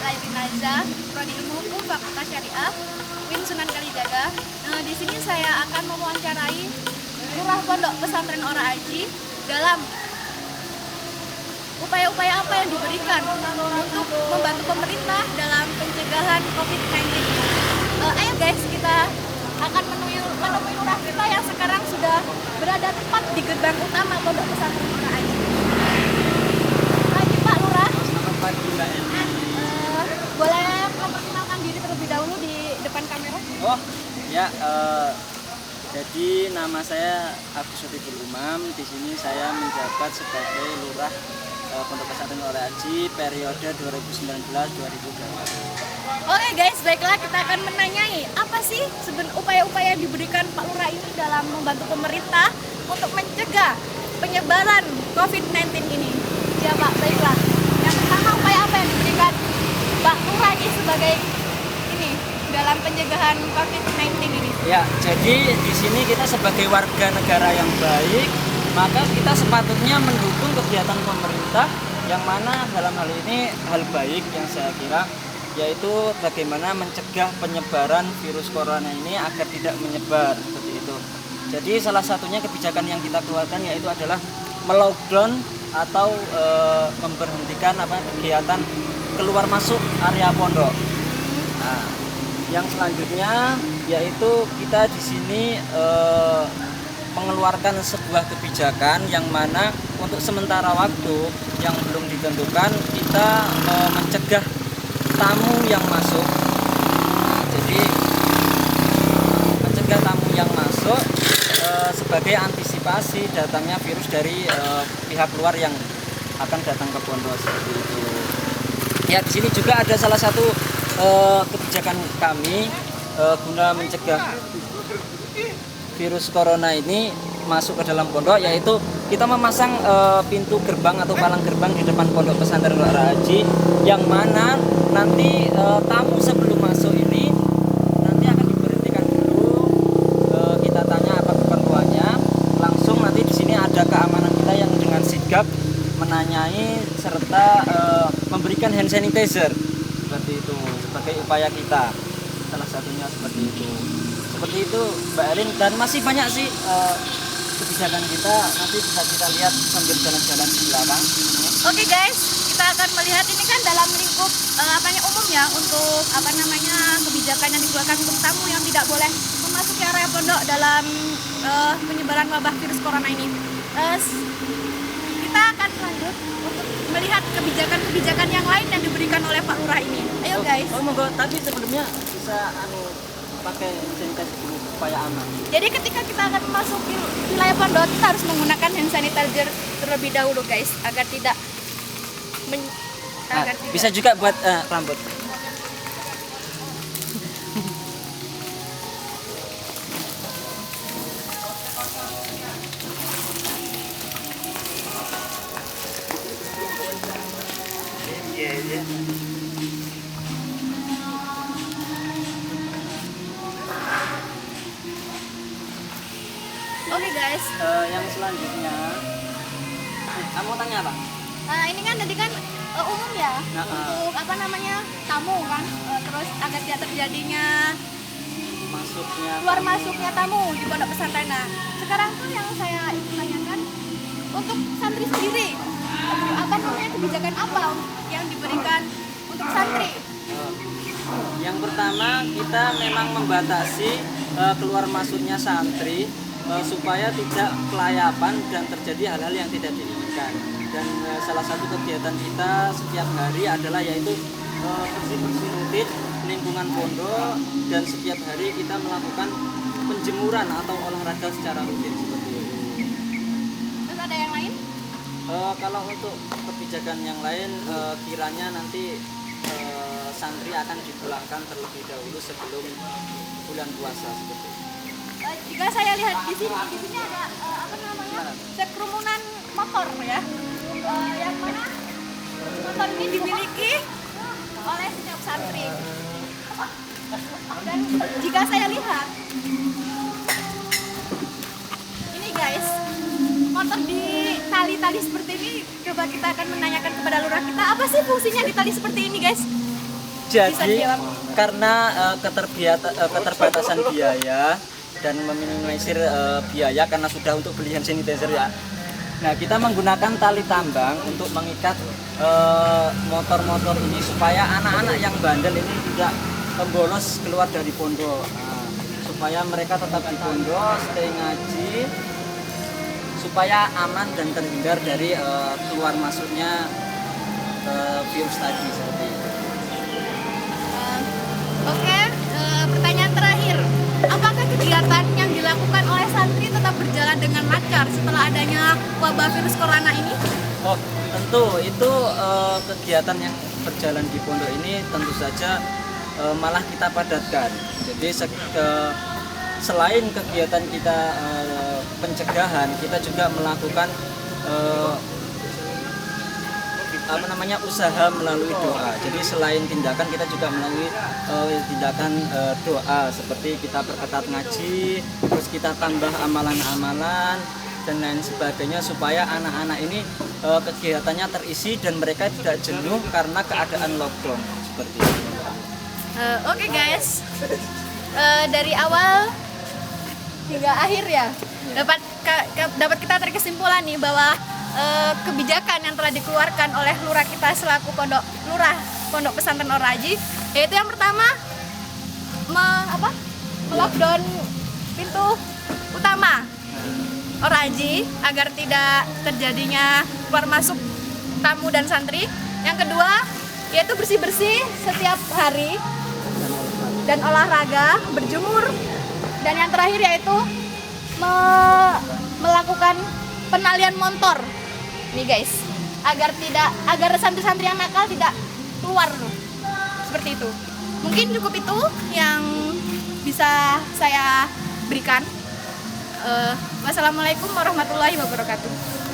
Nabila Ibn Naza, Prodi Ilmu Hukum Fakultas Syariah, UIN Sunan Kalijaga. Di sini saya akan mewawancarai Lurah Pondok Pesantren Ora Aji dalam upaya-upaya apa yang diberikan untuk membantu pemerintah dalam pencegahan COVID-19. Ayo guys, kita akan menemui lurah kita yang sekarang sudah berada tepat di gerbang utama Pondok Pesantren Ora Aji. Pagi Pak Lurah. Selamat pagi Mbak Eli. Boleh memperkenalkan diri terlebih dahulu di depan kamera? Oh ya, jadi nama saya Agus Sotiful Umam. Di sini saya menjabat sebagai Lurah Pondok Pesantren Ora Aji periode 2019-2020. Oke guys, baiklah kita akan menanyai apa sih upaya-upaya yang diberikan Pak Lurah ini dalam membantu pemerintah untuk mencegah penyebaran COVID-19 ini. Ya Pak, baiklah. Yang pertama, upaya apa yang diberikan Pak Lurah ini sebagai ini dalam pencegahan COVID-19 ini? Ya, jadi di sini kita sebagai warga negara yang baik, maka kita sepatutnya mendukung kegiatan pemerintah yang mana dalam hal ini hal baik yang saya kira, yaitu bagaimana mencegah penyebaran virus corona ini agar tidak menyebar seperti itu. Jadi salah satunya kebijakan yang kita keluarkan yaitu adalah melockdown atau memberhentikan kegiatan keluar masuk area pondok. Nah, yang selanjutnya yaitu kita di sini mengeluarkan sebuah kebijakan yang mana untuk sementara waktu yang belum ditentukan kita mencegah tamu yang masuk. Nah, jadi mencegah tamu yang masuk sebagai antisipasi datangnya virus dari pihak luar yang akan datang ke pondok seperti itu. Ya, di sini juga ada salah satu kebijakan kami guna mencegah virus corona ini masuk ke dalam pondok, yaitu kita memasang pintu gerbang atau palang gerbang di depan Pondok Pesantren Ora Aji, yang mana nanti tamu sebelum masuk ini nanti akan diberhentikan dulu, kita tanya apa keperluannya, langsung nanti di sini ada keamanan kita yang dengan sigap menanyai serta memberikan hand sanitizer seperti itu sebagai upaya kita, salah satunya seperti itu Mbak Elin. Dan masih banyak sih kebijakan kita, nanti bisa kita lihat sambil jalan-jalan di belakang. Oke guys, kita akan melihat ini kan dalam lingkup umumnya untuk kebijakan yang dikeluarkan untuk tamu yang tidak boleh memasuki area pondok dalam penyebaran wabah virus corona ini. Kita akan lanjut untuk melihat kebijakan-kebijakan yang lain yang diberikan oleh Pak Lurah ini. Ayo guys. Oh monggo, tapi sebelumnya bisa pakai sanitizer dulu supaya aman. Jadi ketika kita akan memasuki wilayah pondok, kita harus menggunakan hand sanitizer terlebih dahulu guys, agar tidak bisa juga buat rambut. Iya. Oke guys. Yang selanjutnya, kamu tanya apa? Ini kan tadi kan umum ya, untuk tamu kan, terus agar tidak terjadinya keluar masuknya tamu di pondok pesantren. Nah, sekarang tuh yang saya ingin tanyakan untuk santri sendiri, kebijakan apa yang diberikan untuk santri? Yang pertama, kita memang membatasi keluar masuknya santri supaya tidak kelayapan dan terjadi hal-hal yang tidak diinginkan. Dan salah satu kegiatan kita setiap hari adalah yaitu bersih-bersih rutin lingkungan pondok, dan setiap hari kita melakukan penjemuran atau olahraga secara rutin seperti itu. Terus ada yang lain? Kalau untuk kebijakan yang lain, kiranya nanti santri akan dipulangkan terlebih dahulu sebelum bulan puasa seperti itu. Jika saya lihat di sini ada kerumunan motor ya, yang mana motor ini dimiliki oleh setiap santri. Dan jika saya lihat ini guys, motor di tali-tali seperti ini, coba kita akan menanyakan kepada lurah kita, apa sih fungsinya di tali seperti ini guys? Bisa Jadi dijawab. karena keterbatasan biaya dan meminimalisir biaya karena sudah untuk beli hand sanitizer ya. Nah, kita menggunakan tali tambang untuk mengikat motor-motor ini supaya anak-anak yang bandel ini tidak bolos keluar dari pondok. Nah, supaya mereka tetap di pondok, stay ngaji, supaya aman dan terhindar dari keluar masuknya virus tadi seperti itu. Oke, pertanyaan terakhir. Apakah kegiatan yang dilakukan oleh santri tetap berjalan dengan lancar setelah adanya wabah virus corona ini? Oh, tentu itu kegiatan yang berjalan di pondok ini tentu saja malah kita padatkan. Jadi selain kegiatan kita pencegahan, kita juga melakukan usaha melalui doa. Jadi selain tindakan kita juga melalui tindakan doa, seperti kita perketat ngaji, terus kita tambah amalan-amalan dan lain sebagainya supaya anak-anak ini kegiatannya terisi dan mereka tidak jenuh karena keadaan lockdown seperti itu. Oke guys, dari awal hingga akhir ya dapat kita tarik kesimpulan nih bahwa kebijakan yang telah dikeluarkan oleh lurah kita selaku lurah Pondok Pesantren Or-Aji, yaitu yang pertama melockdown pintu utama Or-Aji agar tidak terjadinya keluar masuk tamu dan santri. Yang kedua yaitu bersih-bersih setiap hari dan olahraga, berjemur. Dan yang terakhir yaitu melakukan penalian motor nih guys, agar santri-santri yang nakal tidak keluar seperti itu. Mungkin cukup itu yang bisa saya berikan. Wassalamualaikum warahmatullahi wabarakatuh.